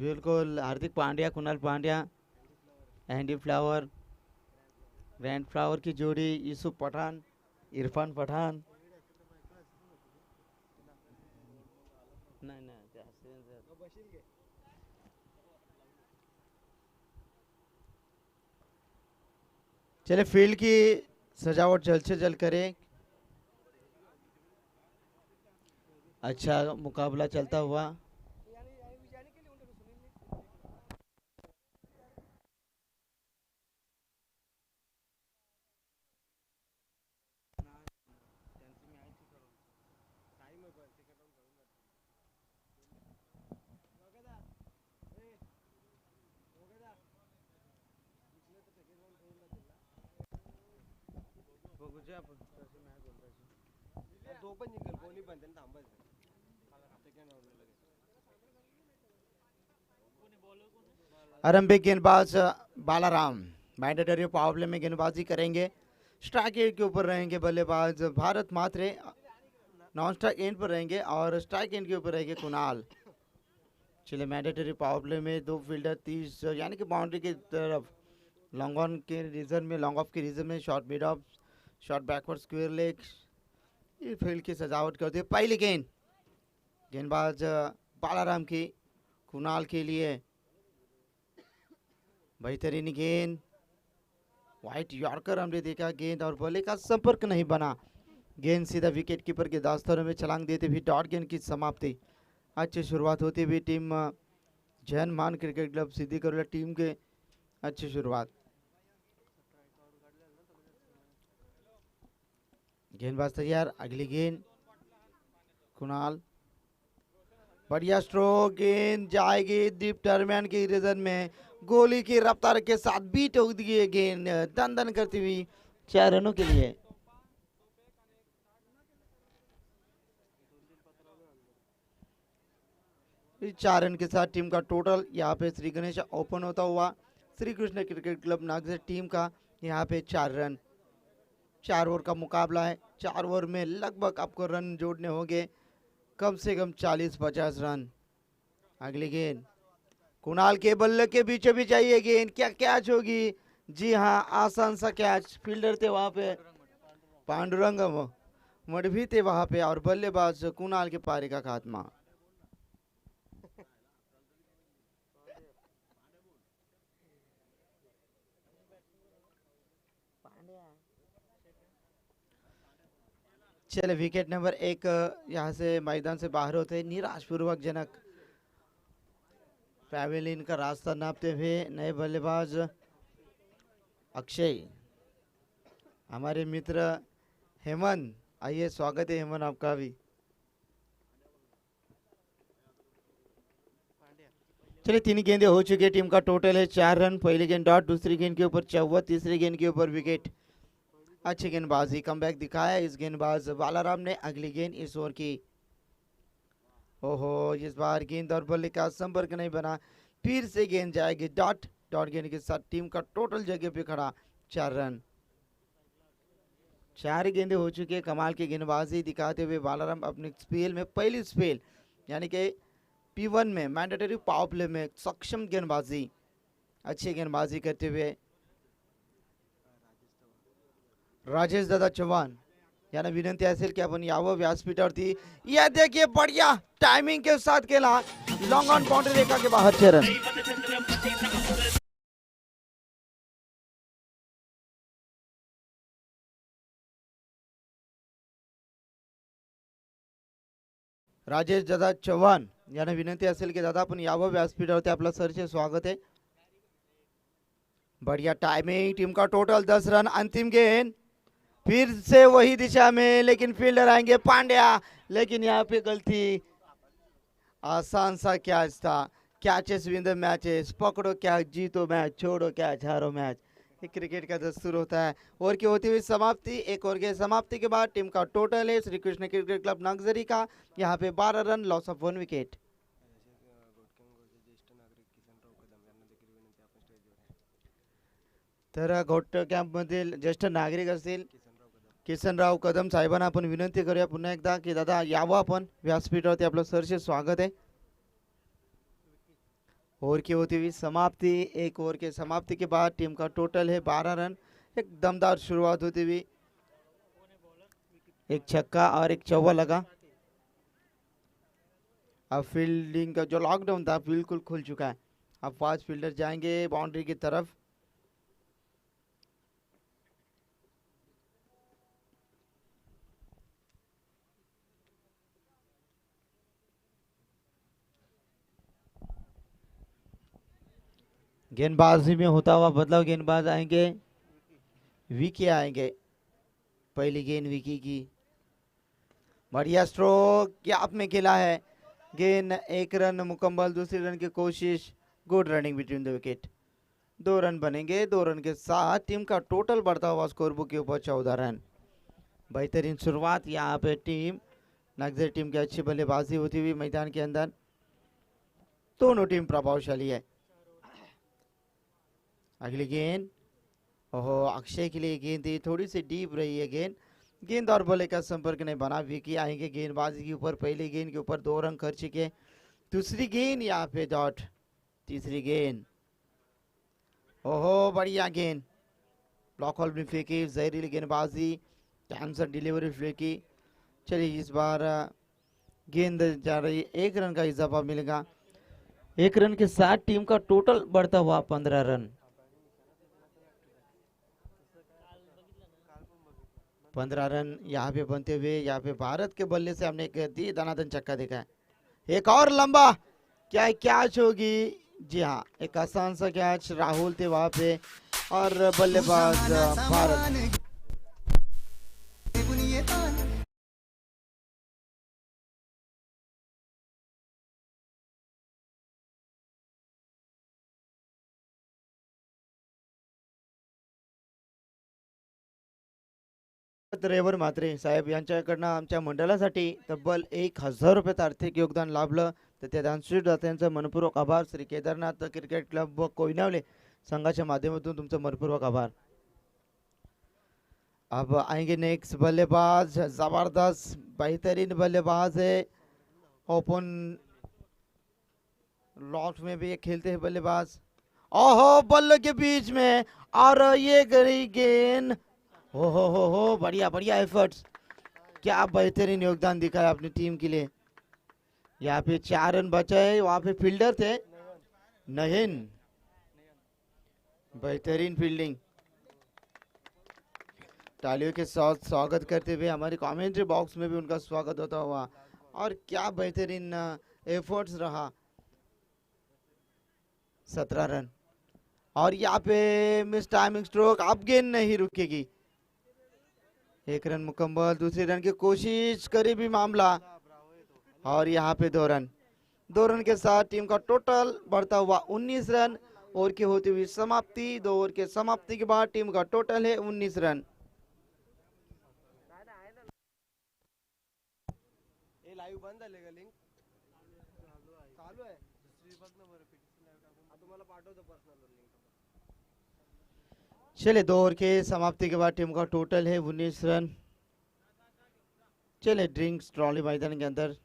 बिल्कुल हार्दिक पांड्या, कुणाल पांड्या, एंडी flower, grand flower की जोड़ी, यूसुफ पठान, इरफान पठान। नहीं नहीं चले फील्ड की सजावट जल्द से जल्द करें। अच्छा मुकाबला चलता हुआ। आरंभिक गेंदबाज बालाराम मैंडेटरी पावर प्ले में गेंदबाजी करेंगे। स्ट्राइक एंड के ऊपर रहेंगे बल्लेबाज भारत मात्रे, नॉन स्ट्राइक एंड पर रहेंगे और स्ट्राइक एंड के ऊपर रहेंगे कुणाल। चलिए मैंडेटरी पावर प्ले में दो फील्डर 30 यानी कि बाउंड्री की तरफ, लॉन्ग ऑन के रीजन में, लॉन्ग ऑफ के रीजन में, short mid of, short backward square leg, ये फील्ड की सजावट करते हैं। पहली गेंद गेंदबाज बालाराम की कुणाल के लिए, बेहतरीन गेंद, व्हाइट यॉर्कर हमने देखा, गेंद और बल्ले का संपर्क नहीं बना, गेंद सीधा विकेट कीपर के दास्तानों में छलांग देते हुए डॉट गेंद की समाप्ति। अच्छी शुरुआत होती हुई टीम जैन मान क्रिकेट क्लब सिद्धि करोला टीम के अच्छी शुरुआत। गेंदबाज तैयार, अगली गेंद कुणाल, बढ़िया स्ट्रोक, गेंद जाएगी दीप टर्मियन के रीजन में, गोली की रफ्तार के साथ बीट होती है गेंद, दन दन करती हुई 4 रनों के लिए। इस 4 रन के साथ टीम का टोटल यहाँ पे श्री गणेश ओपन होता हुआ Shri Krishna cricket club Nagjar team का यहाँ पे 4 रन। 4 ओवर का मुकाबला है। 4 ओवर में लगभग आपको रन जोड़ने होंगे कम से कम 40-50 रन। अगली गेंद कुणाल के बल्ले के बीचों बीच आई है गेंद, क्या कैच होगी? जी हाँ, आसान सा कैच, फील्डर थे वहां पे पांडुरंग मडभी थे वहां पे और बल्लेबाज कुणाल के पारी का खात्मा। चले विकेट नंबर 1 यहाँ से मैदान से बाहर होते निराशपूर्वक जनक पैवेलियन का रास्ता नापते हुए नए बल्लेबाज अक्षय, हमारे मित्र हेमंत, आइए स्वागत है हेमंत आपका भी। चलिए 3 गेंदें हो चुकी है, टीम का टोटल है 4 रन। पहली गेंद डॉट, दूसरी गेंद के ऊपर चौवा, तीसरी गेंद के ऊपर विकेट। अच्छी गेंदबाजी, कमबैक दिखाया इस गेंदबाज बालाराम ने। अगली गेंद इस ओवर की, ओहो इस बार गेंद और बल्ले का संपर्क नहीं बना, फिर से गेंद जाएगी डॉट, डॉट गेंद के साथ टीम का टोटल जगह पे खड़ा 4 रन। 4 गेंदें हो चुकी है, कमाल की गेंदबाजी दिखाते हुए बालाराम अपने स्पेल में, पहली स्पेल यानी कि P1 में मैंडेटरी पावर प्ले में सक्षम गेंदबाजी, अच्छी गेंदबाजी करते हुए राजेश दादा चौहान यानी विनंती असेल की आपण यावं व्यासपीठावरती। या देखिए बढ़िया टाइमिंग के साथ खेला, लॉन्ग ऑन बाउंड्री रेखा के बाहर 6 रन। राजेश दादा चव्हाण यांना विनंती असेल की दादा आपण यावं व्यासपीठावरती, आपलं सरचे स्वागत है। बढ़िया टाइमिंग, टीम का टोटल 10 रन। अंतिम गेंद फिर से वही दिशा में, लेकिन फील्डर आएंगे पांड्या, लेकिन यहाँ पे गलती, आसान सा कैच था। कैचेस विन द मैचेस, पकड़ो कैच जीतो मैच, छोड़ो कैच हारो मैच, ये क्रिकेट का दस्तूर होता है। ओवर की होती हुई समाप्ति, एक ओवर के समाप्ति के बाद टीम का टोटल है श्री कृष्ण क्रिकेट क्लब नागजरी का यहाँ पे 12 रन, लॉस ऑफ 1 विकेट। तर घोट कॅम्प मधील ज्येष्ठ नागरिक असतील किसनराव कदम साहेबांना आपण विनंती करूया पुन्हा एकदा की दादा यावं आपण व्यासपीठावरती, आपलं सरचे स्वागत आहे। ओवर की होती हुई समाप्ति। एक ओवर के समाप्ति के बाद टीम का टोटल है 12 रन। एक दमदार शुरुआत होती हुई, एक छक्का और एक चौवा लगा। अब फील्डिंग का जो लॉकडाउन था बिल्कुल खुल चुका है। अब फास्ट फील्डर जाएंगे बाउंड्री की तरफ। गेंदबाजी में होता हुआ बदलाव, गेंदबाज आएंगे, विकी आएंगे। पहली गेंद विकी की, बढ़िया स्ट्रोक गैप में खेला है। गेंद, एक रन मुकम्मल, दूसरी रन की कोशिश। Good running between the wicket. 2 run बनेंगे। 2 रन के साथ टीम का टोटल बढ़ता हुआ स्कोर बुक के ऊपर 14 रन। बेहतरीन शुरुआत यहाँ पे टीम नक्सर टीम की अच्छी बल्लेबाजी होती हुई मैदान के अंदर। दोनों टीम प्रभावशाली है। अगली गेंद, ओहो, अक्षय के लिए गेंद थी, थोड़ी सी डीप रही है गेंद। गेंद और बल्ले का संपर्क नहीं बना। विकी आएंगे गेंदबाजी के ऊपर। पहली गेंद के ऊपर 2 रन खर्च किए। दूसरी गेंद यहाँ पे डॉट। तीसरी गेंद, ओहो, बढ़िया गेंद, ब्लॉक होल में फेंकी। जहरीली गेंदबाजी, कैंसर डिलीवरी फेंकी। चलिए इस बार गेंद जा रही है। 1 रन का इजाफा मिलेगा। 1 रन के साथ टीम का टोटल बढ़ता हुआ 15 रन। 15 रन यहाँ पे बनते हुए। यहाँ पे भारत के बल्ले से हमने एक दी दनादन छक्का देखा है। एक और लंबा, क्या कैच होगी? जी हाँ, एक आसान सा कैच। राहुल थे वहां पे और बल्लेबाज भारत। रेवर म्हात्रे साहेब यांच्याकडनं आमच्या मंडळासाठी तब्बल 1,000 रुपयाचं आर्थिक योगदान लाभलं, तर त्या दानशूरदात्यांचं मनपूर्वक आभार. श्री केदारनाथ क्रिकेट क्लब व कोयनावले संघाच्या माध्यमातून तुमचं मनपूर्वक आभार. अब आएंगे नेक्स्ट बल्लेबाज, जबरदस्त बेहतरीन बल्लेबाज है। ओपन लॉट में भी खेलते हैं बल्लेबाज। ओहो, बल्ले के बीच में, और ये गई गेंद। हो, बढ़िया बढ़िया एफर्ट्स। क्या बेहतरीन योगदान दिखाया अपनी टीम के लिए। यहाँ पे 4 रन बचे हैं। वहां पे फील्डर थे नयन, बेहतरीन फील्डिंग। तालियों के साथ स्वागत करते हुए हमारे कमेंट्री बॉक्स में भी उनका स्वागत होता हुआ। और क्या बेहतरीन एफर्ट्स रहा। 17 रन। और यहाँ पे मिस टाइमिंग स्ट्रोक, अब गेंद नहीं रुकेगी। 1 रन मुकम्मल, दूसरी रन की कोशिश, करीबी मामला। और यहाँ पे 2 रन। 2 रन के साथ टीम का टोटल बढ़ता हुआ 19 रन। ओवर की होती हुई समाप्ति। 2 ओवर के समाप्ति के बाद टीम का टोटल है 19 रन। लाईव्ह बंद झाले का? लिंक चालू आहे. दुसरी बघ ना बरं, पिटिशन लाईव्ह टाकून तुम्हाला पाठवतो पर्सनल लिंक. चले 2 ओवर के समाप्ति के बाद टीम का टोटल है 19 रन। चले ड्रिंक्स ट्रॉली मैदान के अंदर।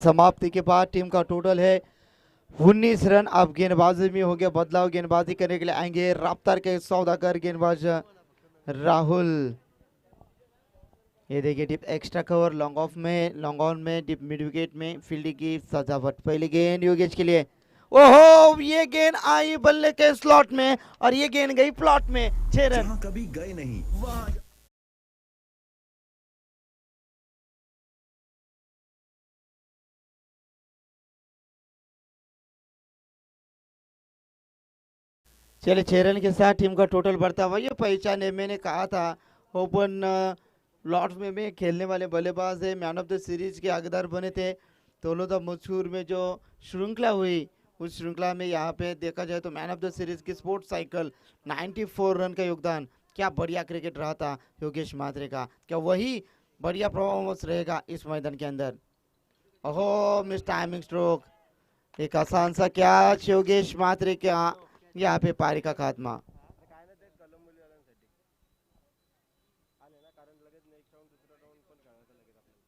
समाप्ति के बाद टीम का टोटल है 19 रन। अब गेंदबाजी में हो गया बदलाव। गेंदबाजी करने के लिए आएंगे रफ्तार के सौदागर गेंदबाज राहुल। ये देखिए deep extra cover, long off में, लॉन्ग ऑन में, डिप मिड विकेट में फील्डिंग की सजावट। पहली गेंद योगेश के लिए। ओहो, ये गेंद आई बल्ले के स्लॉट में और ये गेंद गई प्लॉट में। 6 रन। कभी गए नहीं वहां चलिए 6 रन के साथ टीम का टोटल बढ़ता हुआ, ये पहचाने मैंने कहा था ओपन लॉर्ड्स में खेलने वाले बल्लेबाज है, मैन ऑफ द सीरीज के हकदार बने थे। तोलोदा मशहूर में जो श्रृंखला हुई उस श्रृंखला में यहाँ पे देखा जाए तो मैन ऑफ द सीरीज की स्पोर्ट्स साइकिल 94 रन का योगदान, क्या बढ़िया क्रिकेट रहा था योगेश म्हात्रे का, क्या वही बढ़िया परफॉर्मेंस रहेगा इस मैदान के अंदर। ओहो मिस टाइमिंग स्ट्रोक, एक आसान सा कैच योगेश म्हात्रे का, यहाँ पे पारी का खात्मा। काय ना ते कलंबोलीवाल्यांसाठी आले ना, कारण लगेच नेक्स्ट राऊंड दुसरा राऊंड पण खेळायचा लगेच आपल्याला.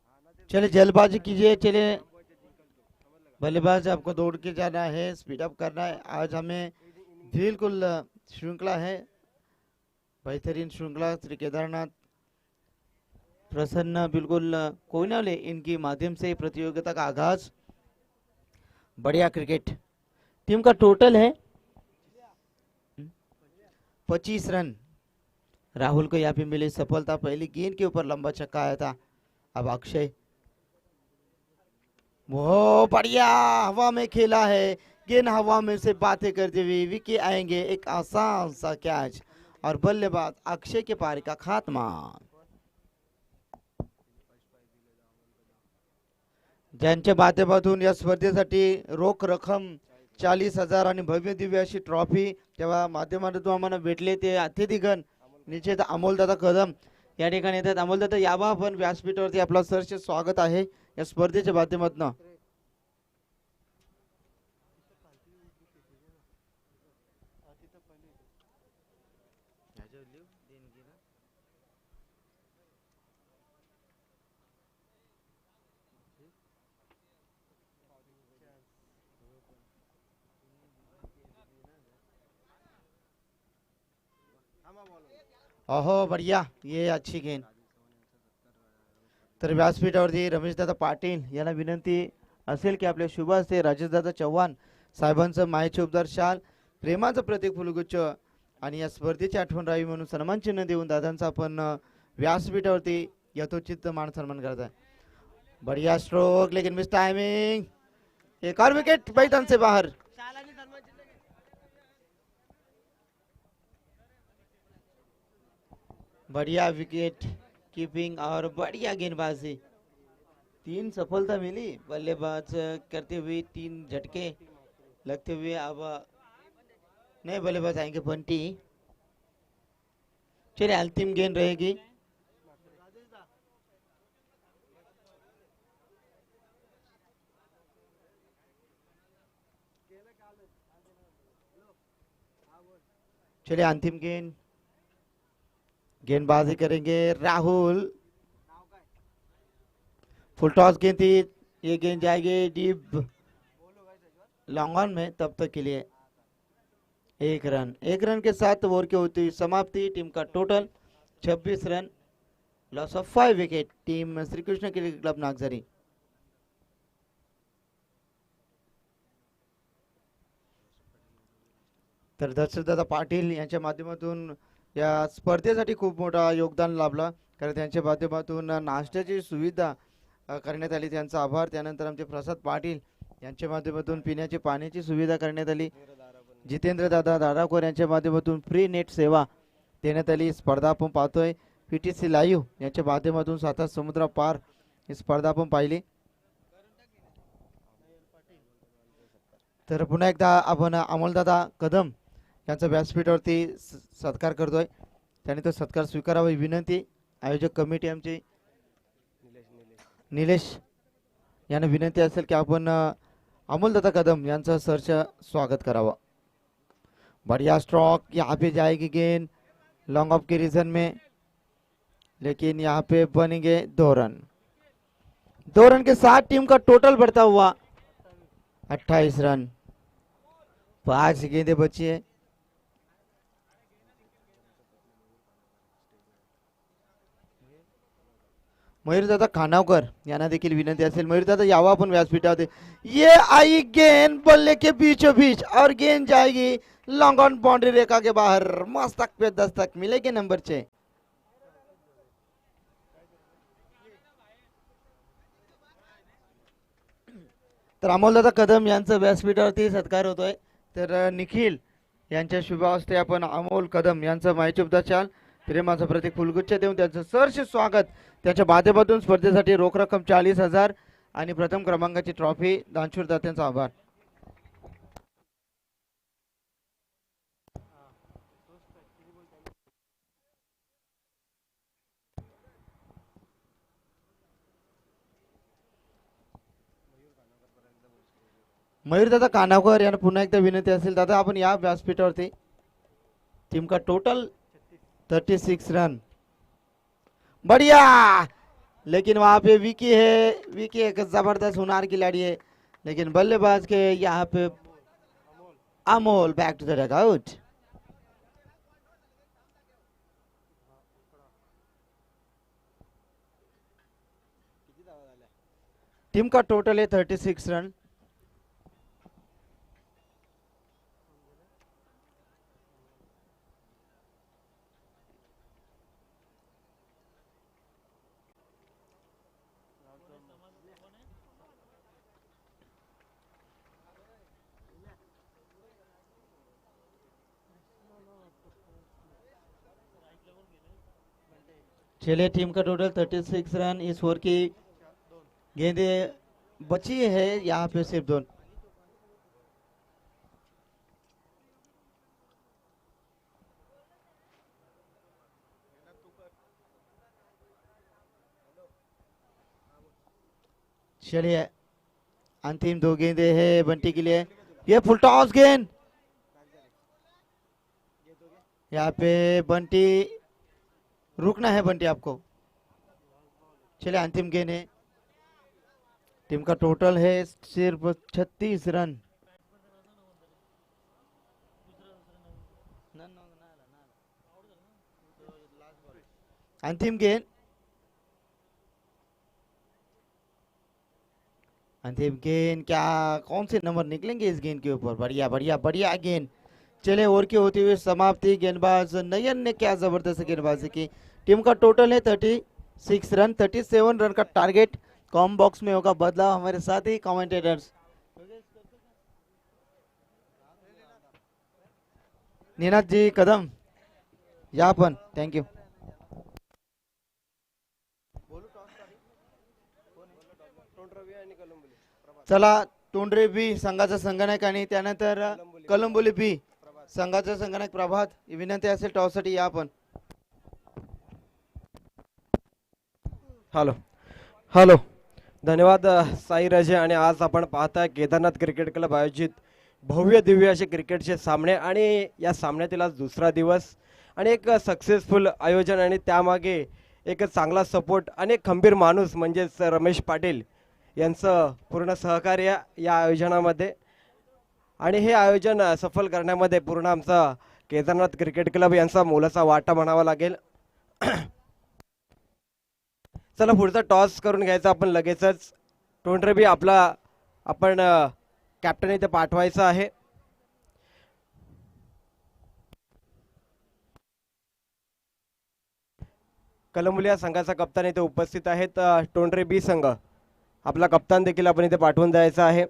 हा ना ते चलिए जल्दबाजी कीजिए, चलिए थांबवायचे जिंकल तो, समजलं का? बल्लेबाज आपको दौड़ के जाना है, स्पीड अप करना है। आज हमें बिल्कुल श्रृंखला है, बेहतरीन श्रृंखला। श्री केदारनाथ प्रसन्न बिल्कुल कोयनाले इनकी माध्यम से प्रतियोगिता का आगाज। बढ़िया क्रिकेट, टीम का टोटल है 25 रन। राहुल को यहाँ पे मिली सफलता, पहली गेंद के ऊपर लंबा छक्का आया था। अब अक्षय, वो बढ़िया हवा में खेला है, गेंद हवा में से बातें करते हुए विकेट आएंगे, एक आसान सा कैच और बल्लेबाज अक्षय के पारी का खात्मा। ज्यांच्या माध्यमातून या स्पर्धेसाठी रोख रक्कम 40,000 आणि भव्य दिव्य अशी ट्रॉफी तेव्हा माध्यमातून आम्हाला भेटले ते अतिथीगण निश्चित अमोलदादा कदम या ठिकाणी येतात। अमोलदादा यावा आपण व्यासपीठावरती, आपला सहर्ष स्वागत आहे या स्पर्धेच्या माध्यमातून। ओहो बढ़िया, ये अच्छी गेंद। तर व्यासपीठावरती रमेशदादा पाटील यांना विनंती असेल की आपल्या शुभ हस्ते राजेशदादा चव्हाण साहेबांचं मायेचे उपदार शाल, प्रेमाचं प्रतीक फुलगुच्छ आणि या स्पर्धेची आठवण राहावी म्हणून सन्मान चिन्ह देऊन दादांचा आपण व्यासपीठावरती यथोचित मान सन्मान करत आहे। बढ़िया स्ट्रोक लेकिन मिस टाइमिंग, एक और विकेट बैठन से बाहर। शालानी सन्मान चिन्ह घे. बढ़िया विकेट कीपिंग और बढ़िया गेंदबाजी, 3 सफलता मिली बल्लेबाज करते हुए, 3 झटके लगते हुए। अब नए बल्लेबाज आएंगे बंटी। चलिए अंतिम गेंद रहेगी। चलिए अंतिम गेंद, गेंदबाजी करेंगे राहुल। फुल टॉस गेंद थी, ये गेंद जाएगी डीप लॉन्ग ऑन में, तब तक के लिए 1 रन। 1 रन के साथ ओवर की होती हुई समाप्ति। टीम का total 26 run, loss of 5 wicket. Team Shri Krishna cricket club Nagjhari. तर दशरथदादा पाटील यांच्या माध्यमातून या स्पर्धेसाठी खूप मोठा योगदान लाभला, कारण त्यांच्या माध्यमातून नाश्त्याची सुविधा करण्यात आली, त्यांचा आभार। त्यानंतर आमचे प्रसाद पाटील यांच्या माध्यमातून पिण्याची पाण्याची सुविधा करण्यात आली। जितेंद्र दादा दादाकोर यांच्या माध्यमातून फ्री नेट सेवा देण्यात आली। स्पर्धा आपण पाहतोय पीटीसी लाईव्ह यांच्या माध्यमातून 7 समुद्र पार ही स्पर्धा आपण पाहिली। तर पुन्हा एकदा आपण अमोलदादा कदम यांचा व्यासपीठावरती सत्कार करतोय, त्याने तो सत्कार स्वीकारावा ही विनंती। आयोजक कमिटी आमची निलेश यांना विनंती असेल की आपण अमोलदादा कदम यांचं सहर्ष स्वागत करावं। बढ़िया स्ट्रोक, यहाँ पे जाएगी गेंद लॉन्ग ऑफ के रीजन में, लेकिन यहाँ पे बनेंगे 2 रन। 2 रन के साथ टीम का टोटल बढ़ता हुआ 28 रन। 5 गेंदें बची है। मयूरदादा खानावकर यांना देखील विनंती असेल, मयूरदादा यावा आपण व्यासपीठावरती। ये आई गेंद बल्ले के बीचों बीच और गेंद जाएगी लॉन्ग ऑन बाउंड्री रेखा के बाहर। मस्तक पे दस्तक मिलेगी नंबर 6। तर अमोलदादा कदम यांचं व्यासपीठावरती सत्कार होतोय, तर निखिल यांच्या शुभावस्थे आपण अमोल कदम यांचं माहिती चाल प्रेमाचं प्रतीक फुलगुच्छ देऊन त्यांचं सहर्ष स्वागत त्यांच्या माध्यमातून स्पर्धेसाठी रोख रक्कम 40,000 आणि प्रथम क्रमांकाची ट्रॉफी दानशूर दात्यांचा आभार. मयूर दादा कानावकर यांना पुन्हा एकदा विनंती असेल दादा आपण या व्यासपीठावरती. टीम का टोटल 36 रन. बढ़िया, लेकिन वहां पे विकी है. विकी एक जबरदस्त हुनार खिलाड़ी है, लेकिन बल्लेबाज के यहाँ पे Amol back to the dugout. Team का टोटल है 36 रन. चलिए टीम का टोटल 36 रन. इस ओवर की गेंदे बची है यहाँ पे सिर्फ 2. चलिए अंतिम 2 गेंदे है बंटी के लिए. ये फुल टॉस गेंद, यहाँ पे बंटी रुकना है. बंटी आपको. चलिए अंतिम गेंद है. टीम का टोटल है सिर्फ 36 रन. अंतिम गेंद. अंतिम गेंद, क्या कौन से नंबर निकलेंगे इस गेंद के ऊपर. बढ़िया बढ़िया बढ़िया गेंद. चले ओवर की होती हुई समाप्ति. गेंदबाज नयन ने क्या जबरदस्त गेंदबाजी की. टीम का टोटल है 36 रन. 37 रन का टारगेट. कॉम बॉक्स में होगा बदलाव. हमारे साथ ही कमेंटेटर्स नीनाथ जी कदम या पण. थँक्यू. चला तोंडरे बी संघाचा संगणक आणि त्यानंतर कलंबोली बी संघाचा संगणक प्रभात. विनंती असेल टॉससाठी या पण. हॅलो हॅलो, धन्यवाद साई राजे. आणि आज आपण पाहताय केदारनाथ क्रिकेट क्लब आयोजित भव्य दिव्य असे क्रिकेटचे सामने आणि या सामन्यातील आज दुसरा दिवस आणि एक सक्सेसफुल आयोजन आणि त्यामागे एक चांगला सपोर्ट आणि एक खंबीर माणूस म्हणजेच रमेश पाटील यांचं पूर्ण सहकार्य या आयोजनामध्ये. आणि हे आयोजन सफल करण्यामध्ये पूर्ण आमचा केदारनाथ क्रिकेट क्लब यांचा मोलाचा वाटा म्हणावा लागेल. चला पुढचा टॉस करून घ्यायचा आपण लगेचच. टोंडरे बी आपला आपण कॅप्टन इथे पाठवायचा आहे. कलंबुली या संघाचा कप्तान इथे उपस्थित आहेत. टोंडरे बी संघ आपला कप्तान देखील आपण इथे पाठवून द्यायचा आहे.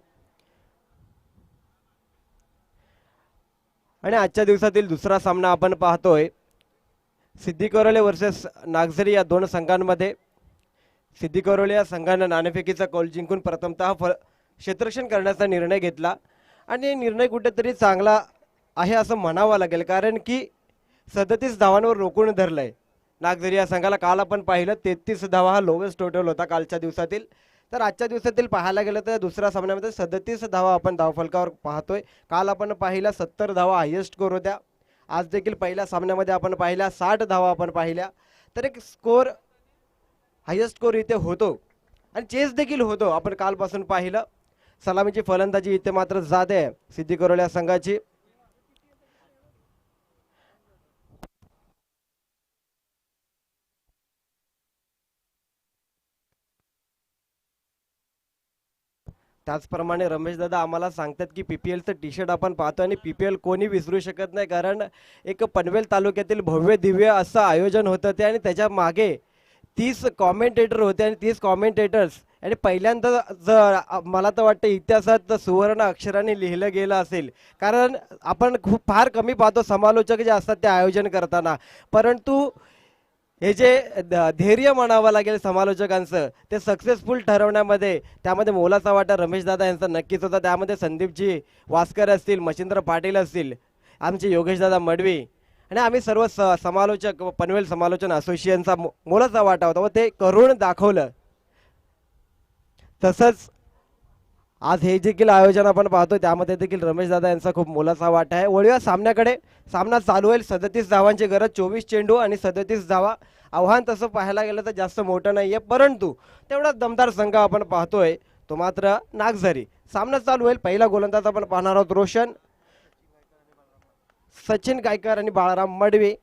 आणि आजच्या दिवसातील दुसरा सामना आपण पाहतोय सिद्धी कोरोले वर्सेस नागझरी या दोन संघांमध्ये. सिद्धी कोरोले या संघाने नाणेफेकीचा कौल जिंकून प्रथमतः क्षेत्ररक्षण करण्याचा निर्णय घेतला आणि निर्णय कुठेतरी चांगला आहे असं म्हणावं लागेल, कारण की 37 धावांवर रोखून धरलंय नागझरी या संघाला. काल आपण पाहिलं 33 धावा हा लोवेस्ट टोटल होता कालच्या दिवसातील. तर आजच्या दिवसातील पाहायला गेलं तर दुसऱ्या सामन्यामध्ये 37 धावा आपण धावफलकावर पाहतोय. काल आपण पाहिल्या 70 धावा हायेस्ट स्कोर होत्या. आज देखील पहिल्या सामन्यामध्ये आपण पाहिल्या 60 धावा आपण पाहिल्या. तर एक स्कोर हायेस्ट स्कोर इथे होतो आणि चेस देखील होतो. आपण कालपासून पाहिलं सलामीची फलंदाजी इथे मात्र जाते सिद्धी कोरोल्या संघाची. त्याचप्रमाणे रमेश दादा आम्हाला सांगतात की पीपीएलचं टी शर्ट आपण पाहतो आणि पीपीएल कोणी विसरू शकत नाही, कारण एक पनवेल तालुक्यातील भव्य दिव्य असं आयोजन होतं ते आणि त्याच्या मागे 30 कॉमेंटेटर होते आणि 30 कॉमेंटेटर्स आणि पहिल्यांदा जर मला तर वाटतं इतिहासात सुवर्ण अक्षराने लिहिलं गेलं असेल, कारण आपण खूप फार कमी पाहतो समालोचक जे असतात ते आयोजन करताना, परंतु हे जे धैर्य म्हणावं लागेल समालोचकांचं ते सक्सेसफुल ठरवण्यामध्ये त्यामध्ये मोलाचा वाटा रमेशदादा यांचा नक्कीच होता. त्यामध्ये संदीपजी वास्कर असतील, मच्छिंद्र पाटील असतील, आमचे योगेशदादा मडवी आणि आम्ही सर्व समालोचक व पनवेल समालोचन असोसिएशनचा मोलाचा वाटा होता व ते करून दाखवलं. तसंच आज हे देखील आयोजन आपण पाहतो त्यामध्ये देखील रमेशदादा यांचा खूप मोलाचा वाटा आहे. वळूया सामन्याकडे. सामना चालू होईल. 37 धावांची गरज, 24 चेंडू आणि 37 धावा. आव्हान तसं पाहायला गेलं तर जास्त मोठं नाहीये, परंतु तेवढा दमदार संघ आपण पाहतोय तो मात्र नागझरी. सामना चालू होईल. पहिला गोलंदाज आपण पाहणार आहोत रोशन, सचिन गायकर आणि बाळाराम मडवी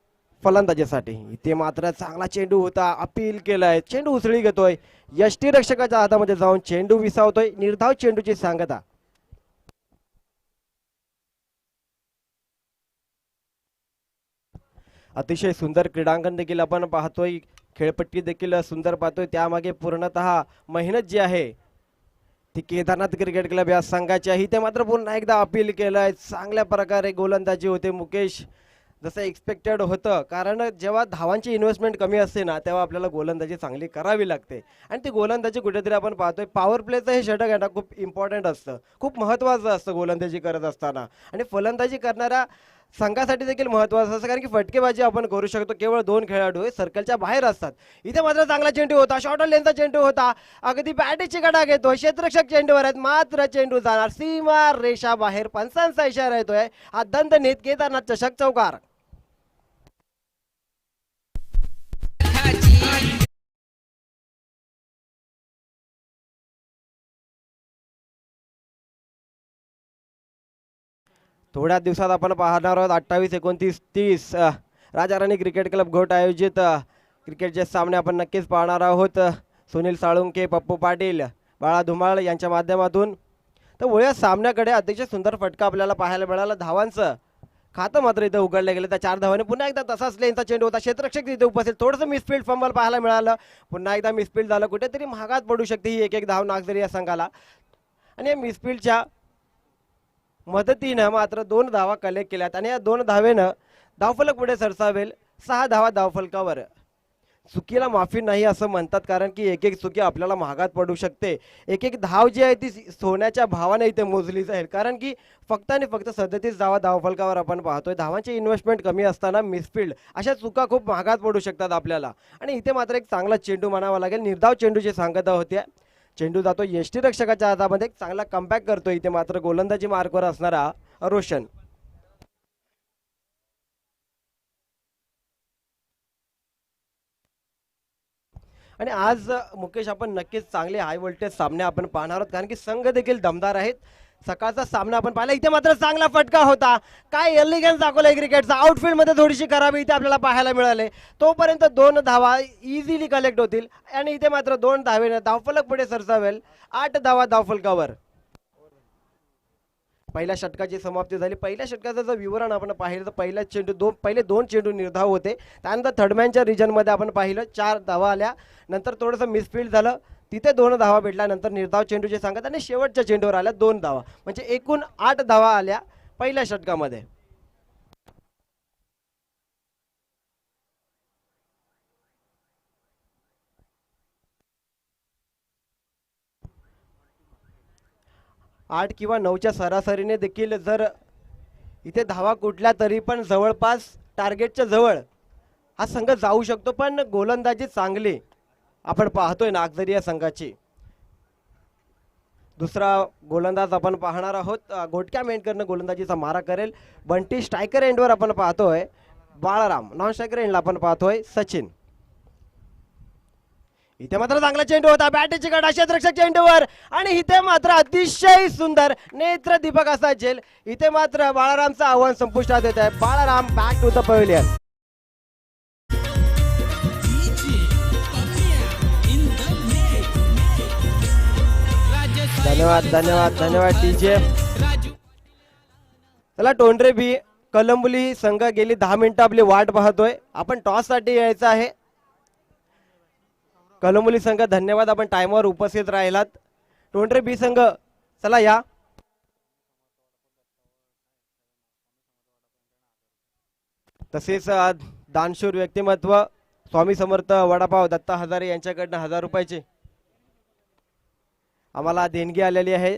फलंदाजीसाठी. इथे मात्र चांगला चेंडू होता, अपील केलाय, चेंडू उसळी घेतोय, यष्टीरक्षकाच्या हातामध्ये जाऊन चेंडू विसावतोय. निर्धाव चेंडूची सांगता. अतिशय सुंदर क्रीडांगण देखील आपण पाहतोय, खेळपट्टी देखील सुंदर पाहतोय. त्यामागे पूर्णतः मेहनत जी आहे ती केदारनाथ क्रिकेट क्लब या संघाची आहे. ते मात्र पुन्हा एकदा अपील केलंय, चांगल्या प्रकारे गोलंदाजी होते मुकेश, जसं एक्सपेक्टेड होतं. कारण जेव्हा धावांची इन्व्हेस्टमेंट कमी असते ना तेव्हा आपल्याला गोलंदाजी चांगली करावी लागते आणि ती गोलंदाजी कुठेतरी आपण पाहतोय पॉवर प्लेचं हे षटक आहे ना खूप इम्पॉर्टंट असतं, खूप महत्त्वाचं असतं गोलंदाजी करत असताना. आणि फलंदाजी करणाऱ्या संघासाठी देखील महत्त्वाचं असतं, कारण की फटकेबाजी आपण करू शकतो. केवळ 2 खेळाडू सर्कलच्या बाहेर असतात. इथे मात्र चांगला चेंडू होता, शॉर्ट लेनचा चेंडू होता, अगदी बॅटीची गडा घेतो, क्षेत्ररक्षक चेंडूवर आहेत, मात्र चेंडू जाणार सीमा रेषा बाहेर. पंचांचा इशारा येतोय. हा दंतनीत केदारनाथ चषक चौकार. थोड्या दिवसात आपण पाहणार आहोत 28, 29, 30 राजा राणी क्रिकेट क्लब घोट आयोजित क्रिकेटचे सामने आपण नक्कीच पाहणार आहोत. सुनील साळुंके, पप्पू पाटील, बाळा धुमाळ यांच्या माध्यमातून. तर वळूया सामन्याकडे. अतिशय सुंदर फटका आपल्याला पाहायला मिळाला. धावांचं खातं मात्र इथं उघडलं गेलं. त्या 4 धावांनी पुन्हा एकदा तसाच लेनचा चेंडू होता, क्षेत्ररक्षक तिथे उपस्थित, थोडंसं मिसफील्ड फंबल पाहायला मिळालं. पुन्हा एकदा मिसफील्ड झालं, कुठेतरी महागात पडू शकते ही एक धाव नागझरी या संघाला. आणि या मिसफील्डच्या मदतीनं मात्र 2 धावा कलेक्ट केल्यात आणि या 2 धावेनं धावफलक पुढे सरसावेल. 6 धावा धावफलकावर. चुकीला माफी नाही असं म्हणतात, कारण की एक चुकी आपल्याला महागात पडू शकते. एक धाव जी आहे ती सोन्याच्या भावाने इथे मोजली जाईल, कारण की फक्त आणि फक्त 37 धावा धावफलकावर आपण पाहतोय. धावांची इन्व्हेस्टमेंट कमी असताना मिसफील्ड अशा चुका खूप महागात पडू शकतात आपल्याला. आणि इथे मात्र एक चांगला चेंडू म्हणावा लागेल. निर्धाव चेंडूची सांगता होत्या. चेंडू जातो यष्टीरक्षकाच्या हातामध्ये, चांगला कमबॅक करतो इथे मात्र गोलंदाजी मार्कवर असणारा रोशन. आणि आज मुकेश आपण नक्कीच चांगले हाय व्होल्टेज सामने आपण पाहणार आहोत, कारण की संघ देखील दमदार आहेत. सकाळचा सामना आपण पाहिला, इथे मात्र चांगला फटका होता. काय एलिगन्स दाखवलंय क्रिकेटचा. आउटफील्ड मध्ये थोडीशी खराबी इथे आपल्याला पाहायला मिळाले. तोपर्यंत 2 धावा इझिली कलेक्ट होतील आणि इथे मात्र 2 धावेने धावफलक पुढे सरसावेल. 8 धावा धावफलकावर. पहिल्या षटकाची समाप्ती झाली. पहिल्या षटकाचं जर विवरण आपण पाहिलं तर पहिले 2 चेंडू निर्धाव होते. त्यानंतर थर्डमॅनच्या रिजनमध्ये आपण पाहिलं 4 धावा आल्या. नंतर थोडंसं मिसफील्ड झालं, तिथे 2 धावा भेटल्या. नंतर निर्धाव चेंडूचे सांगत आणि शेवटच्या चेंडूवर आल्या 2 धावा, म्हणजे एकूण 8 धावा आल्या पहिल्या षटकामध्ये. आठ किंवा 9च्या सरासरीने देखील जर इथे धावा कुठल्या तरी पण जवळपास टार्गेटच्या जवळ हा संघ जाऊ शकतो. पण गोलंदाजी चांगली आपण पाहतोय नागझरी या संघाची. दुसरा गोलंदाज आपण पाहणार आहोत. घोटक्या मेंढकरनं गोलंदाजीचा मारा करेल. बंटी स्ट्रायकर एंडवर आपण पाहतोय बाळाराम, नॉन स्ट्रायकर एंडला आपण पाहतोय सचिन. इथे मात्र चांगला चेंडू होता, बॅटीची गडा क्षेत्ररक्षक चेंडूवर आणि इथे मात्र अतिशय सुंदर नेत्र दीपक असा झेल. इथे मात्र बाळारामचं आव्हान संपुष्टात येत आहे. Balaram back to the pavilion. धन्यवाद धन्यवाद धन्यवाद डीजे. चला टोंडरे बी कलंबली संघ गेली 10 मिनिटं आपली वाट पाहतोय. आपण टॉस साठी यायचं आहे. कलमुली संघ धन्यवाद, आपण टाइमवर उपस्थित राहिलात. टोंडरे बी संघ चला या. तसेच दानशूर व्यक्तिमत्व स्वामी समर्थ वडापाव दत्ता हजारे यांच्याकडनं 1000 रुपयाची आम्हाला देणगी आलेली आहे.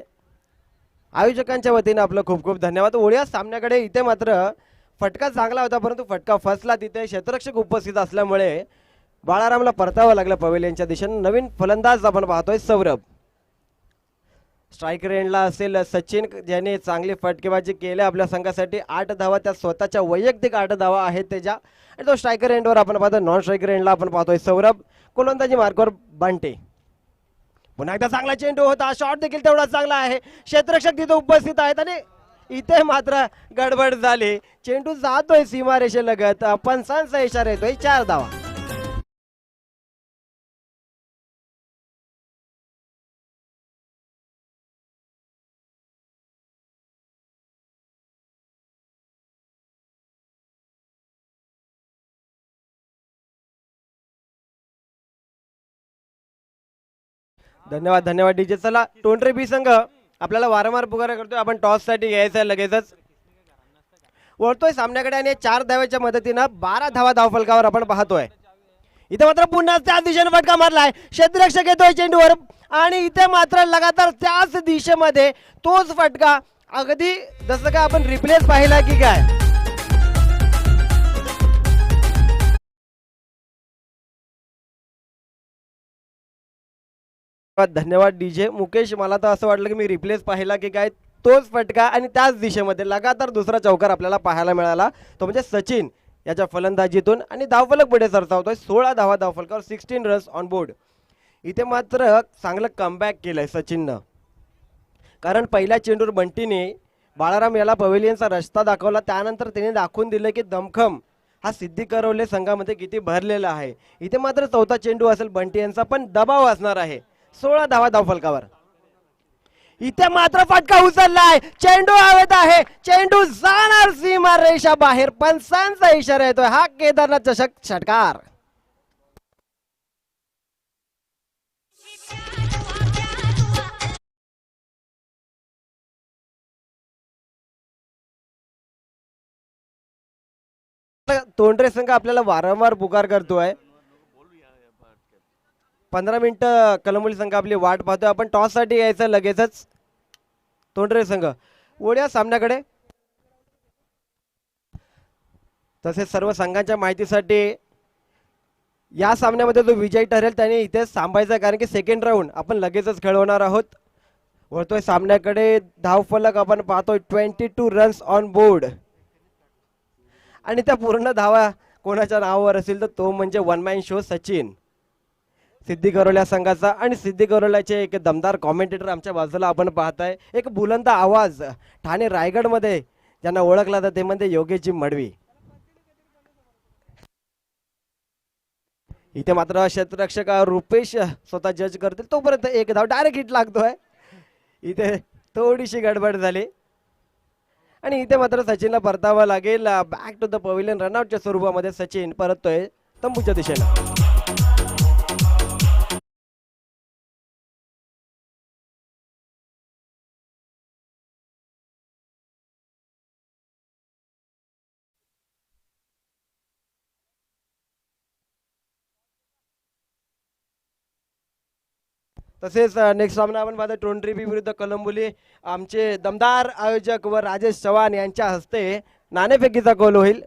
आयोजकांच्या वतीने आपलं खूप खूप धन्यवाद. ओळ्या सामन्याकडे इथे मात्र फटका चांगला होता, परंतु फटका फसला. तिथे क्षेत्ररक्षक उपस्थित असल्यामुळे बाळारामला परतावं लागलं पवेलियनच्या दिशेने. नवीन फलंदाज आपण पाहतोय सौरभ. स्ट्राईक रेंजला असेल सचिन, ज्याने चांगली फटकेबाजी केली आपल्या संघासाठी. 8 धावा त्या स्वतःच्या वैयक्तिक 8 धावा आहेत त्याच्या. आणि तो स्ट्रायकर एंडवर आपण पाहतो. नॉन स्ट्रायकर एंडला आपण पाहतोय सौरभ. गोलंदाजी मार्कवर बांटे. पुन्हा एकदा चांगला चेंडू होता, शॉट देखील तेवढा चांगला आहे. क्षेत्ररक्षक तिथे उपस्थित आहेत आणि इथे मात्र गडबड झाली. चेंडू जातोय सीमारेषेलगत. पंचांचा इशारा येतोय. 4 धावा. धन्यवाद धन्यवाद डीजे. चला टोंडरे बी संघ आपल्याला वारंवार पुकारा करतोय. आपण टॉस साठी घ्यायचं आहे लगेचच. वळतोय सामन्याकडे आणि 4 धाव्याच्या मदतीनं 12 धावा धावफलकावर आपण पाहतोय. इथे मात्र पुन्हा त्याच दिशेने फटका मारलाय. क्षेत्ररक्षक येतोय चेंडूवर आणि इथे मात्र लगातार त्याच दिशेमध्ये तोच फटका. अगदी जसं काय आपण रिप्लेस पाहिला की काय. धन्यवाद डीजे. मुकेश, मला तर असं वाटलं की मी रिप्लेस पाहिला की काय. तोच फटका आणि त्याच दिशेमध्ये लगातार दुसरा चौकार आपल्याला पाहायला मिळाला, तो म्हणजे सचिन याच्या फलंदाजीतून. आणि धावफलक पुढे सरसावतोय. 16 धावा धावफलकावर, 16 रन्स ऑन बोर्ड. इथे मात्र चांगलं कमबॅक केलंय सचिननं, कारण पहिल्या चेंडूर बंटीने बाळाराम याला पवेलियनचा रस्ता दाखवला. त्यानंतर त्याने दाखवून दिलं की दमखम हा सिद्धी करवले संघामध्ये किती भरलेला आहे. इथे मात्र चौथा चेंडू असेल बंटी यांचा, पण दबाव असणार आहे. 16 धावा धावफलकावर. इथे मात्र फटका उचललाय. चेंडू हवेत आहे. चेंडू जाणार सीमा रेषा बाहेर. पंचांचा इशारा येतोय. हा केदारनाथ चषक षटकार. तोंडरे संघ आपल्याला वारंवार पुकार करतोय. 15 मिनिटं कलमुली संघ आपली वाट पाहतोय. आपण टॉस साठी यायचं लगेचच. तोंडरे संघ ओढ्या सामन्याकडे. तसेच सर्व संघांच्या माहितीसाठी या सामन्यामध्ये जो विजयी ठरेल त्याने इथेच थांबायचं, कारण की सेकंड राऊंड आपण लगेचच खेळवणार आहोत. वळतोय सामन्याकडे. धावफलक आपण पाहतोय 22 रन्स ऑन बोर्ड. आणि त्या पूर्ण धावा कोणाच्या नावावर असेल तर तो म्हणजे वन मॅन शो सचिन, सिद्धी करवल्या संघाचा. आणि सिद्धी करवल्याचे एक दमदार कॉमेंटेटर आमच्या बाजूला आपण पाहताय. एक बुलंद आवाज ठाणे रायगड मध्ये ज्यांना ओळखला जातं ते म्हणजे योगेशजी मडवी. इथे मात्र क्षेत्ररक्षक रुपेश स्वतः जज करतील, तोपर्यंत एक धाव डायरेक्ट हिट लागतोय. इथे थोडीशी गडबड झाली आणि इथे मात्र सचिनला परतावं लागेल. Back to the pavilion. रनआउटच्या स्वरूपामध्ये सचिन परततोय तंबूच्या दिशेला. तसेच नेक्स्ट सामना आपण पाहतो टोंडरे बी विरुद्ध कलंबुली. आमचे दमदार आयोजक व राजेश चव्हाण यांच्या हस्ते नाणेफेकीचा गोल होईल.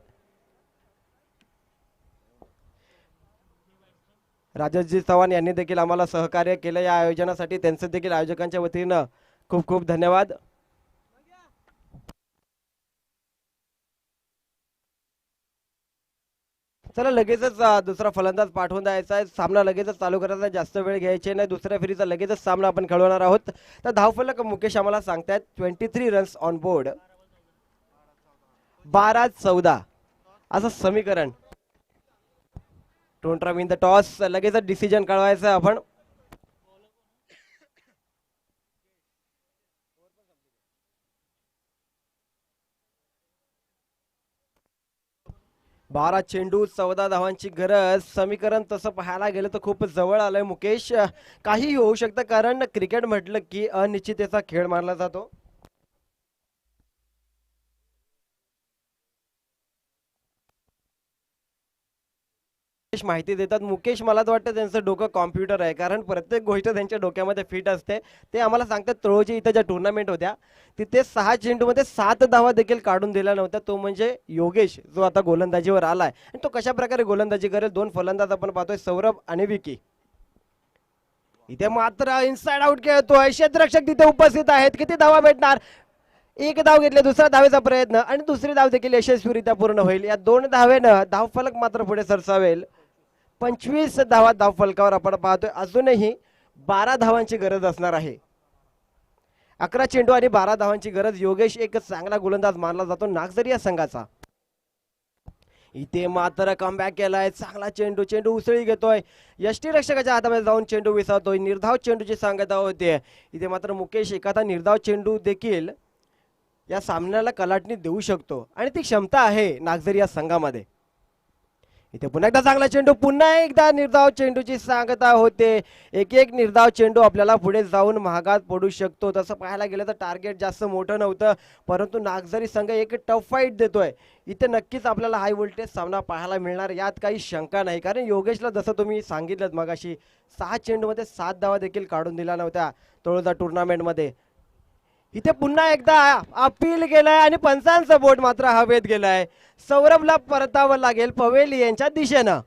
राजेशजी चव्हाण यांनी देखील आम्हाला सहकार्य केलं या आयोजनासाठी. त्यांचं देखील आयोजकांच्या वतीनं खूप खूप धन्यवाद. चला लगेचच दुसरा फलंदाज पाठवून द्यायचा आहे. सामना लगेचच चालू करायचा, जास्त वेळ घ्यायचे नाही. दुसऱ्या फेरीचा लगेचच सामना आपण खेळवणार आहोत. तर धावफलक मुकेश आम्हाला सांगतायत 23 रन्स ऑन बोर्ड. 12-14 असं समीकरण. टोंडरा विन द टॉस. लगेचच डिसिजन कळवायचं आपण. 12 चेंडू 14 धावांची गरज. समीकरण तसं पाहायला गेलं तर खूप जवळ आलंय मुकेश. काहीही होऊ शकतं कारण क्रिकेट म्हटलं की अनिश्चिततेचा खेळ मानला जातो. माहिती देतात मुकेश. मला तर वाटतं त्यांचं डोकं कॉम्प्युटर आहे कारण प्रत्येक गोष्ट त्यांच्या डोक्यामध्ये फिट असते. ते आम्हाला सांगतात तळोजी इथं ज्या टुर्नामेंट होत्या तिथे 6 चेंडूमध्ये 7 धावा देखील काढून दिल्या नव्हत्या. तो म्हणजे योगेश जो आता गोलंदाजीवर आलाय आणि तो कशा प्रकारे गोलंदाजी करेल. 2 फलंदाज आपण पाहतोय सौरभ आणि विकी. इथे मात्र इनसाइड आउट खेळतोय. क्षेत्ररक्षक तिथे उपस्थित आहेत. किती धावा भेटणार. एक धाव घेतले. दुसरा धावेचा प्रयत्न आणि दुसरी धाव देखील यशस्वीरित्या पूर्ण होईल. या 2 धावेनं धावफलक मात्र पुढे सरसावेल. 25 धावा धावफलकावर आपण पाहतोय. अजूनही 12 धावांची गरज असणार आहे. 11 चेंडू आणि 12 धावांची गरज. योगेश एक चांगला गोलंदाज मानला जातो नागझरी या संघाचा. इथे मात्र कमबॅक केलाय. चांगला चेंडू. चेंडू उसळी घेतोय. यष्टीरक्षकाच्या हातामध्ये जाऊन चेंडू विसावतोय. निर्धाव चेंडूची सांगता होते. इथे मात्र मुकेश एखादा निर्धाव चेंडू देखील या सामन्याला कलाटणी देऊ शकतो आणि ती क्षमता आहे नागझरी या संघामध्ये. इथे पुन्हा एकदा चांगला चेंडू. पुन्हा एकदा निर्धाव चेंडूची सांगता होते. एक निर्धाव चेंडू आपल्याला पुढे जाऊन महागात पडू शकतो. तसं पाहायला गेलं तर टार्गेट जास्त मोठं नव्हतं परंतु नागझरी संघ एक टफ फाईट देतोय. इथे नक्कीच आपल्याला हाय व्होल्टेज सामना पाहायला मिळणार यात काही शंका नाही कारण योगेशला जसं तुम्ही सांगितलं मगाशी 6 चेंडूमध्ये 7 धावा देखील काढून दिल्या नव्हत्या तळोजा टुर्नामेंटमध्ये. इथे पुन्हा एकदा अपील केलाय आणि पंचांचा बोट मात्र हवेत गेलाय. सौरभला परतावं लागेल पवेलियनच्या दिशेनं.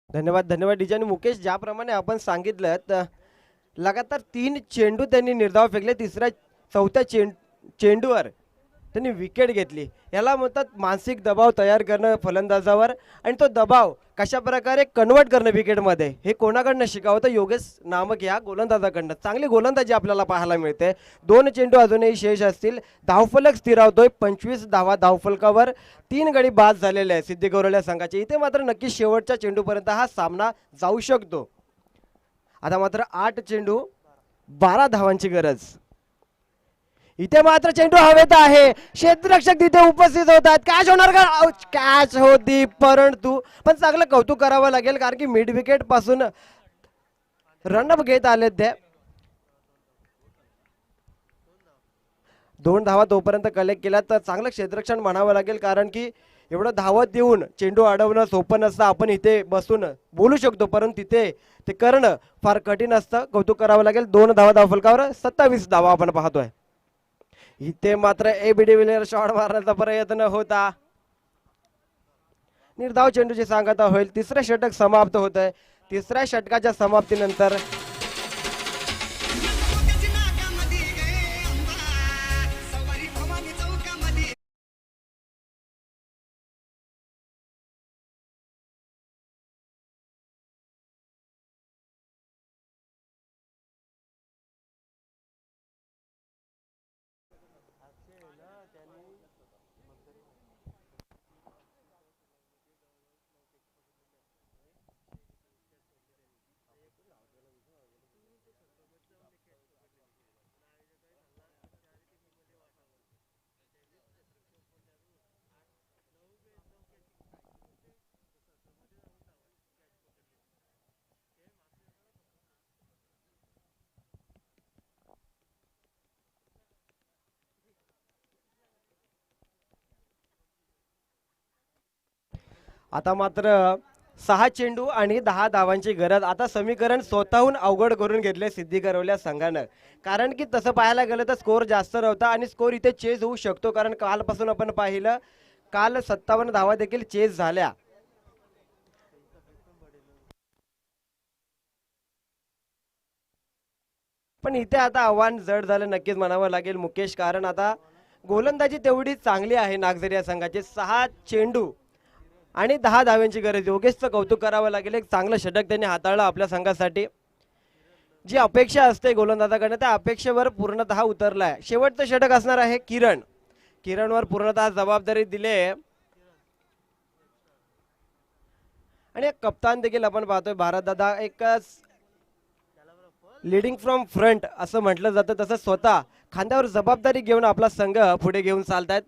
धन्यवाद धन्यवाद डीजे. आणि मुकेश ज्याप्रमाणे आपण सांगितलं लगातार 3 चेंडू त्यांनी निर्धाव फेकले. चौथ्या चेंडूवर त्यांनी विकेट घेतली. याला म्हणतात मानसिक दबाव तयार करणं फलंदाजावर आणि तो दबाव कशा प्रकारे कन्वर्ट करणं विकेटमध्ये हे कोणाकडनं शिकावं तर योगेश नामक या गोलंदाजाकडनं. चांगली गोलंदाजी आपल्याला पाहायला मिळते. 2 चेंडू अजूनही शेष असतील. धावफलक स्थिरावतोय 25 धावा धावफलकावर. 3 गडी बाद झालेले आहेत सिद्धी गौरल्या संघाचे. इथे मात्र नक्की शेवटच्या चेंडूपर्यंत हा सामना जाऊ शकतो. आता मात्र 8 चेंडू 12 धावांची गरज. इथे मात्र चेंडू हवेत आहे. क्षेत्ररक्षक तिथे उपस्थित होतात. कॅच होणार का. कॅच होती परंतु पण चांगलं कौतुक करावं लागेल कारण की मिड विकेट पासून रनअप घेत आले ते. 2 धावा तोपर्यंत कलेक्ट केल्या तर चांगलं क्षेत्ररक्षण म्हणावं लागेल कारण की एवढं धावत देऊन चेंडू अडवणं सोपं नसतं. आपण इथे बसून बोलू शकतो परंतु तिथे ते करणं फार कठीण असतं. कौतुक करावं लागेल. 2 धावा धावफलकावर 27 धावा आपण पाहतोय. इथे मात्र एबी डिव्हिलियर शॉट मारण्याचा प्रयत्न होता. निर्धाव चेंडूची सांगता होईल. 3रं षटक समाप्त होत आहे. 3ऱ्या षटकाच्या समाप्तीनंतर आता मात्र 6 चेंडू आणि 10 धावांची गरज. आता समीकरण स्वतःहून अवघड करून घेतले सिद्धी गौरल्या संघानं कारण की तसं पाहायला गेलं तर स्कोर जास्त नव्हता आणि स्कोर इथे चेज होऊ शकतो कारण कालपासून आपण पाहिलं काल 57 धावा देखील चेज झाल्या. पण इथे आता आव्हान जड झालं नक्कीच म्हणावं लागेल मुकेश कारण आता गोलंदाजी तेवढी चांगली आहे नागझरी या संघाची. 6 चेंडू आणि 10 धाव्यांची गरज. योगेशचं कौतुक करावं लागेल. एक चांगलं षटक त्यांनी हाताळलं आपल्या संघासाठी. जी अपेक्षा असते गोलंदाजाकडनं त्या अपेक्षेवर पूर्णतः उतरलाय. शेवटचं षटक असणार आहे किरण. किरणवर पूर्णतः जबाबदारी दिली आहे आणि एक कप्तान देखील आपण पाहतोय भारत दादा एक लीडिंग फ्रॉम फ्रंट असं म्हटलं जातं, तसं स्वतः खांद्यावर जबाबदारी घेऊन आपला संघ पुढे घेऊन चालतायत.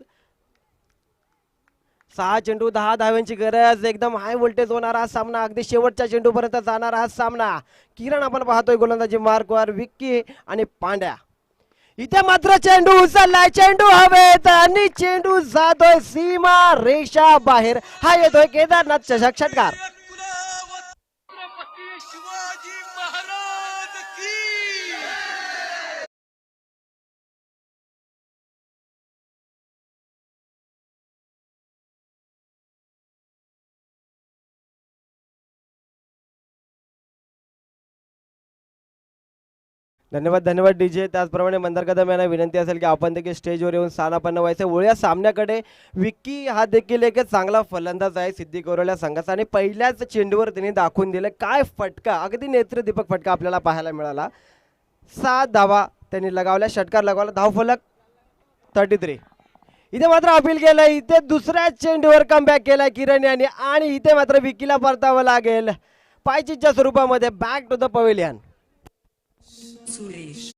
6 चेंडू 10 धाव्यांची गरज, एकदम हाय व्होल्टेज होणारा हा सामना, अगदी शेवटच्या चेंडूपर्यंत जाणारा हा सामना. किरण आपण पाहतोय गोलंदाजी मार्कवर, विक्की आणि पांड्या. इथे मात्र चेंडू उचललाय, चेंडू हवेत आणि चेंडू जातोय सीमा रेषा बाहेर. हा येतोय केदारनाथ चषक षटकार. छत्रपती शिवाजी महाराज की धन्यवाद धन्यवाद डीजे. त्याचप्रमाणे मंदार कदम यांना विनंती असेल की आपण देखील स्टेजवर येऊन स्थानापन्न व्हायचे. वळूया सामन्याकडे. विक्की हा देखील एक चांगला फलंदाज आहे सिद्धी कोरोल्या संघाचा आणि पहिल्याच चेंडूवर त्यांनी दाखवून दिलं काय फटका, अगदी नेत्रदीपक फटका आपल्याला पाहायला मिळाला. 7 धावा त्यांनी लगावल्या, षटकार लगावला, धावफलक 33. इथे मात्र अपील केलं, इथे दुसऱ्या चेंडूवर कमबॅक केलाय किरण यांनी आणि इथे मात्र विक्कीला परतावं लागेल पायचीच्या स्वरूपामध्ये. Back to the pavilion. Suresh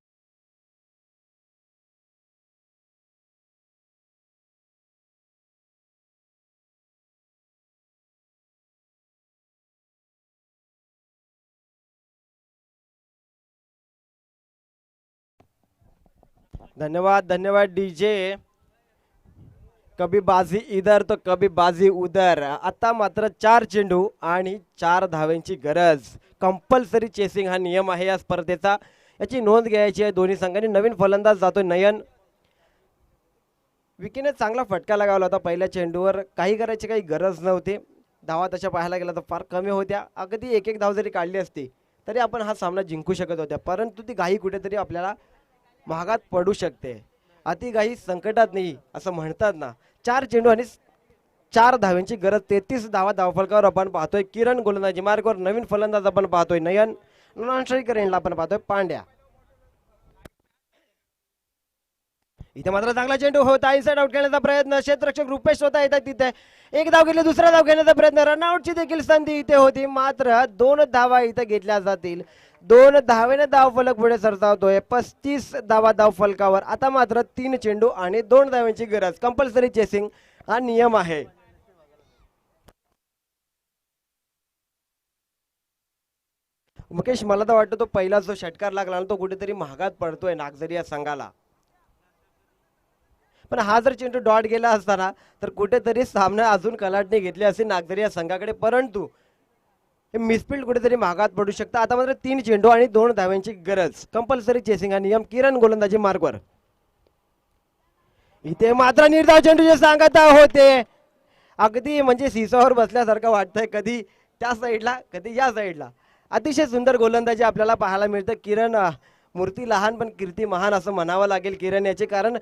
धन्यवाद धन्यवाद डीजे. कभी बाजी इधर तो कभी बाजी उधर. आता मात्र 4 चेंडू आणि 4 धाव्यांची गरज. कंपल्सरी चेसिंग हा नियम आहे या स्पर्धेचा, याची नोंद घ्यायची आहे दोन्ही संघांनी. नवीन फलंदाज जातोय नयन. विकीने चांगला फटका लगावला होता पहिल्या चेंडूवर, काही करायची काही गरज नव्हती. धावा तशा पाहायला गेला तर फार कमी होत्या, अगदी एक धाव जरी काढली असती तरी आपण हा सामना जिंकू शकत होत्या. परंतु ती घाई कुठेतरी आपल्याला महागात पडू शकते. अति घाई संकटात नाही असं म्हणतात ना. 4 चेंडू आणि 4 धाव्यांची गरज, 33 धावा धावफलकावर आपण पाहतोय. किरण गोलंदाजी मार्गवर, नवीन फलंदाज आपण पाहतोय नयन. नॉन आपण पाहतोय पांड्या. इथे मात्र चांगला चेंडू होता, इनसाइड आउट खेळण्याचा प्रयत्न, क्षेत्ररक्षक रुपेश होता येतात तिथे. एक धाव घेतली, दुसरा धाव घेण्याचा प्रयत्न, रनआउटची देखील संधी इथे होती, मात्र 2 धावा इथे घेतल्या जातील. 2 धावेने धावफलक पुढे सरसावतोय. 35 धावा धावफलकावर. आता मात्र 3 चेंडू आणि 2 धाव्यांची गरज. कंपल्सरी चेसिंग हा नियम आहे. मुकेश, मला तर वाटतं तो पहिला जो षटकार लागला तो कुठेतरी महागात पडतोय नागझरी या संघाला. पण हा जर चेंडू डॉट गेला असताना तर कुठेतरी सामना अजून कलाटणी घेतली असेल नागझरी या संघाकडे, परंतु मिसफिल्ड कुठेतरी महागात पडू शकतं. आता मात्र 3 चेंडू आणि 2 धाव्यांची गरज. कंपल्सरी चेसिंग हा नियम. किरण गोलंदाजी मार्गवर. इथे मात्र निर्धाव चेंडूचे सांगत होते, अगदी म्हणजे सीसावर बसल्यासारखं वाटतंय, कधी त्या साईडला कधी या साईडला. अतिशय सुंदर गोलंदाजी आपल्याला पाहायला मिळतं. किरण मूर्ती लहान पण कीर्ती महान असं म्हणावं लागेल किरण याचे, कारण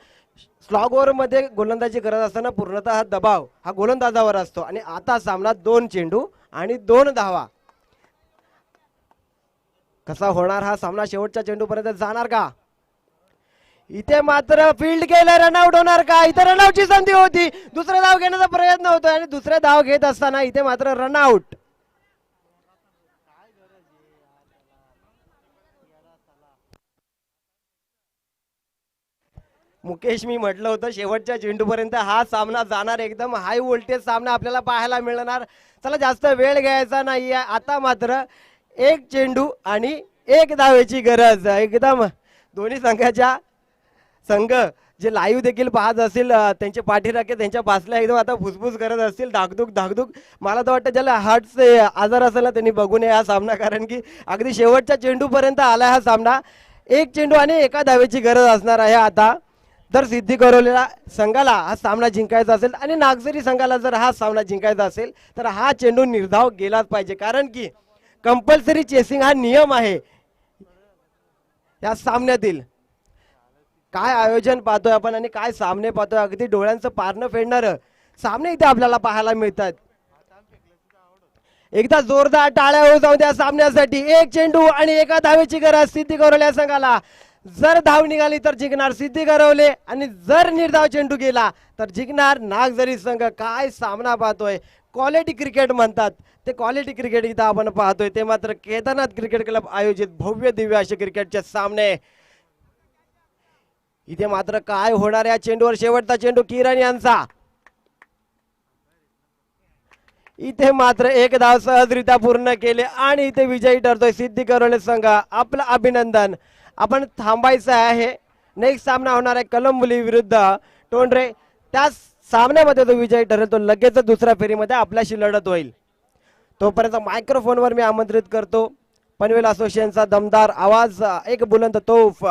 स्लॉग ओव्हरमध्ये गोलंदाजी करत असताना पूर्णतः हा दबाव हा गोलंदाजावर असतो. आणि आता सामना 2 चेंडू आणि 2 धावा. कसा होणार हा सामना, शेवटच्या चेंडूपर्यंत जाणार का? इथे मात्र फील्ड केलं, रनआउट होणार का? इथे रनआउटची संधी होती, दुसरा धाव घेण्याचा प्रयत्न होतोय आणि दुसरे धाव घेत असताना इथे मात्र रनआउट. मुकेश, मी म्हटलं होतं शेवटच्या चेंडूपर्यंत हा सामना जाणार, एकदम हाय व्होल्टेज सामना आपल्याला पाहायला मिळणार. चला जास्त वेळ घ्यायचा नाहीये. आता मात्र 1 चेंडू आणि 1 धावेची गरज. एकदम दोन्ही संघ जे लाईव्ह देखील पाहत असतील त्यांचे पाठीराखे त्यांच्या बासल्या एकदम आता फुसफुस करत असतील, धाकधूक. मला तर वाटतं ज्याला हार्टचे आजार असेल ना त्यांनी बघू नये हा सामना, कारण की अगदी शेवटच्या चेंडूपर्यंत आला हा सामना. 1 चेंडू आणि 1 धावेची गरज असणार आहे आता. जर सिद्धी कोरोलेला संघाला हा सामना जिंकायचा असेल आणि नागझरी संघाला जर हा सामना जिंकायचा असेल तर हा चेंडू निर्धाव गेलाच पाहिजे, कारण की कंपल्सरी चेसिंग हा नियम आहे या सामन्यातील. काय आयोजन पाहतोय आपण आणि काय सामने पाहतोय, अगदी डोळ्यांचं पारणं फेडणारं सामने इथे आपल्याला पाहायला मिळतात. एकदा जोरदार टाळ्या होऊ जाऊ द्या सामन्यासाठी. एक चेंडू आणि एका धावेची गरज सिद्धी गरवले संघाला. जर धाव निघाली तर जिंकणार सिद्धी गरवले आणि जर निर्धाव चेंडू गेला तर जिंकणार नागझरी संघ. काय सामना पाहतोय, क्वालिटी क्रिकेट म्हणतात ते क्वालिटी क्रिकेट इथं आपण पाहतोय. ते मात्र केदारनाथ क्रिकेट क्लब आयोजित भव्य दिव्य असे क्रिकेटचे सामने. इथे मात्र काय होणार या चेंडूवर. शेवटचा चेंडू किरण यांचा. इथे मात्र एक धाव सहजरित्या पूर्ण केले आणि इथे विजयी ठरतोय सिद्धी गरवले संघ. आपलं अभिनंदन. आपण थांबायचं आहे. नेक्स्ट सामना होणार आहे कलंबुली विरुद्ध टोंडरे. त्या सामन्यामध्ये जो विजयी ठरेल तो लगेच दुसऱ्या फेरीमध्ये आपल्याशी लढत होईल. तोपर्यंत मायक्रोफोनवर मी आमंत्रित करतो पनवेल असोसिएशनचा दमदार आवाज, एक बुलंद तोफ